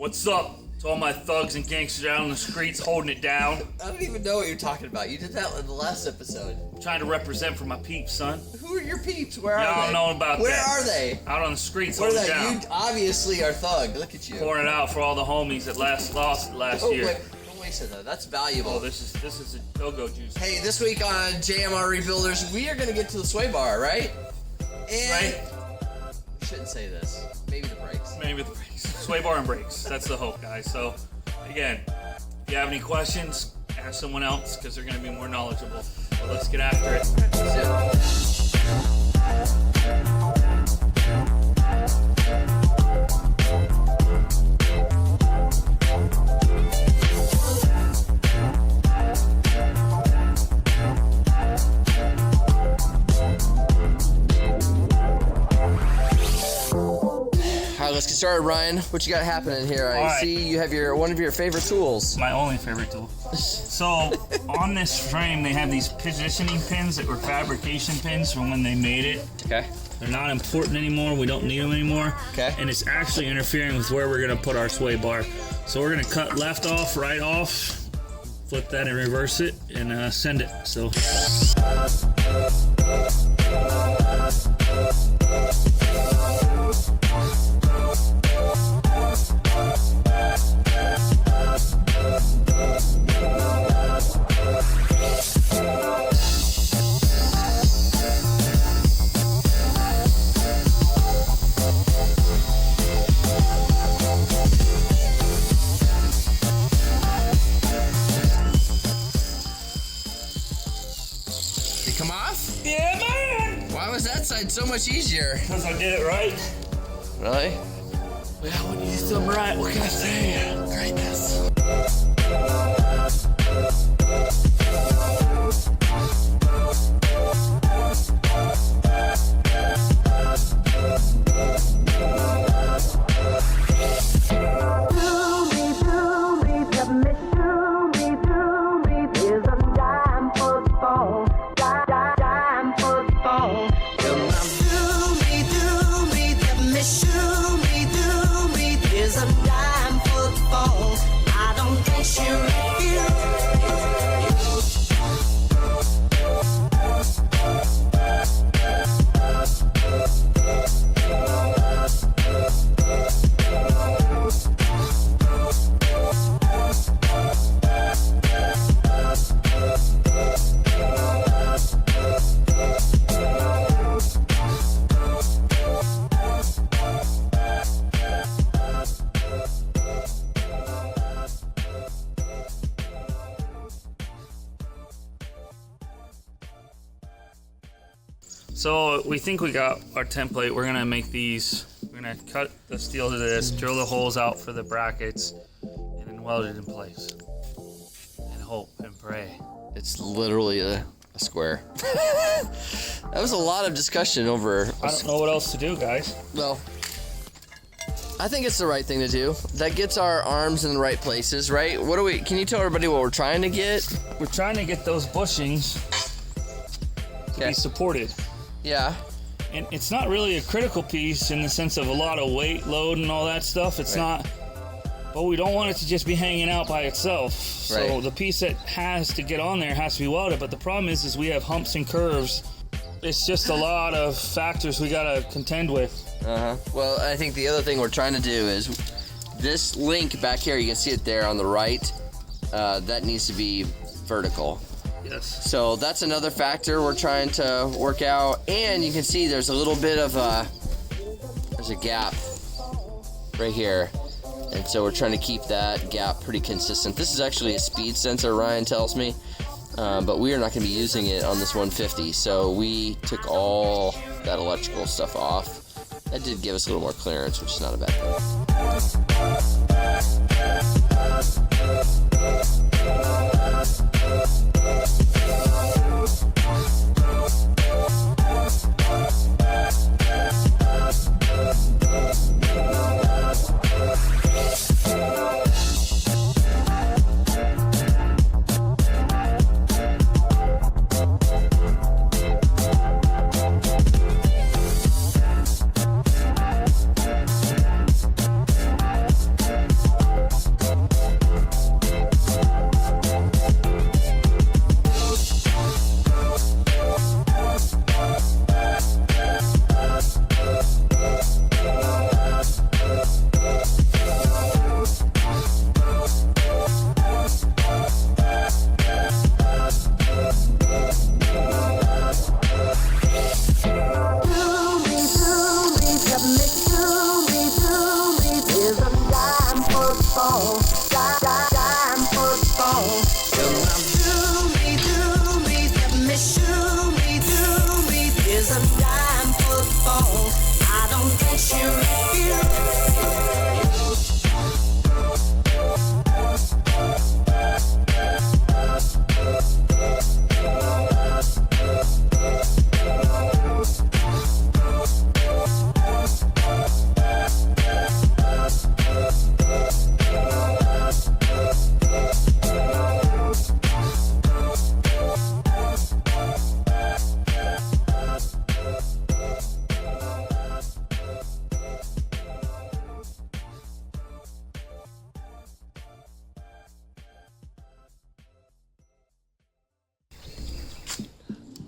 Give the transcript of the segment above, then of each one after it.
What's up to all my thugs and gangsters out on the streets holding it down? I don't even know what you're talking about. You did that in the last episode. I'm trying to represent for my peeps, son. Who are your peeps? Where are they? Y'all don't know about Where that. Where are they? Out on the streets What are holding it they? down. You obviously are thug. Look at you. Pouring it out for all the homies that lost last year. Wait, don't waste it though. That's valuable. Oh, this is a go-go juice. Hey, this week on JMR Rebuilders, we are going to get to the sway bar, right? And Right? we shouldn't say this. Maybe the brakes. Maybe the brakes. Sway bar and brakes. That's the hope, guys. So, again, if you have any questions, ask someone else because they're going to be more knowledgeable. So let's get after it. Let's get started, Ryan. What you got happening here? I see you have one of your favorite tools. My only favorite tool. So on this frame, they have these positioning pins that were fabrication pins from when they made it. Okay. They're not important anymore. We don't need them anymore. Okay. And it's actually interfering with where we're gonna put our sway bar. So we're gonna cut left off, right off, flip that and reverse it, and send it. So. Come off? Yeah, man! Why was that side so much easier? Because I did it right. Really? Well, when you do something right, what can I say? Greatness. So we think we got our template. We're gonna make these. We're gonna cut the steel to this, drill the holes out for the brackets, and then weld it in place. And hope and pray. It's literally a square. That was a lot of discussion over. I don't know what else to do, guys. Well, I think it's the right thing to do. That gets our arms in the right places, right? Can you tell everybody what we're trying to get? We're trying to get those bushings to be supported. Yeah. And it's not really a critical piece in the sense of a lot of weight, load, and all that stuff. It's not, but we don't want it to just be hanging out by itself. So the piece that has to get on there has to be welded. But the problem is we have humps and curves. It's just a lot of factors we gotta contend with. Well, I think the other thing we're trying to do is this link back here, you can see it there on the right, that needs to be vertical. Yes. So that's another factor we're trying to work out. And you can see there's a little bit of there's a gap right here. And so we're trying to keep that gap pretty consistent. This is actually a speed sensor, Ryan tells me, but we are not going to be using it on this 150. So we took all that electrical stuff off. That did give us a little more clearance, which is not a bad thing.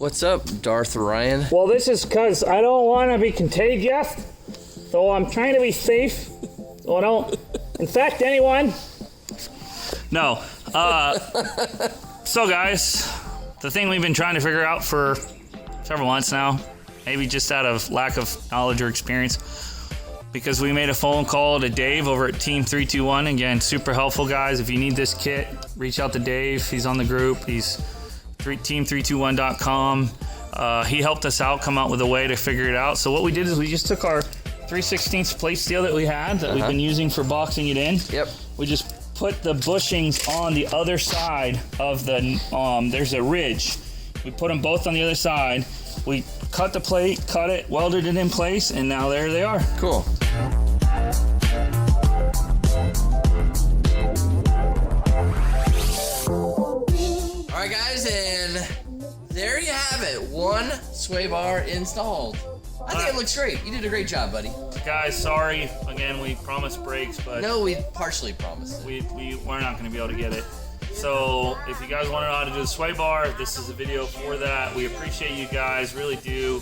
What's up, Darth Ryan? Well, this is because I don't want to be contagious, so I'm trying to be safe, so I don't infect anyone. No. So, guys, the thing we've been trying to figure out for several months now, maybe just out of lack of knowledge or experience, because we made a phone call to Dave over at Team 321. Again, super helpful, guys. If you need this kit, reach out to Dave. He's on the group. He's team321.com. He helped us out, come out with a way to figure it out. So what we did is we just took our 3/16 plate steel that we had, that we've been using for boxing it in. Yep. We just put the bushings on the other side of the, there's a ridge. We put them both on the other side. We cut the plate, cut it, welded it in place, and now there they are. Cool. All right, guys, and there you have it. One sway bar installed. I think it looks great. You did a great job, buddy. Guys, sorry. Again, we promised brakes, but no, we partially promised it. We're not going to be able to get it. So if you guys want to know how to do the sway bar, this is a video for that. We appreciate you guys, really do.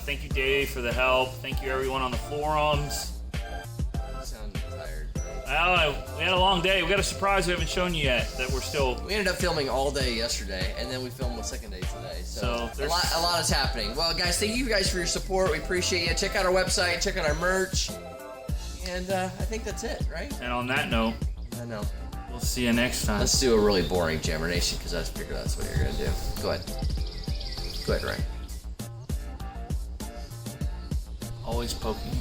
Thank you, Dave, for the help. Thank you, everyone on the forums. You sound tired. Well, we had a long day. We got a surprise we haven't shown you yet that we're still... We ended up filming all day yesterday, and then we filmed the second day today. So a lot is happening. Well, guys, thank you guys for your support. We appreciate you. Check out our website. Check out our merch. And I think that's it, right? And on that note, I know. We'll see you next time. Let's do a really boring Jammer Nation, because I figured that's what you're going to do. Go ahead. Go ahead, Ryan. Always poking.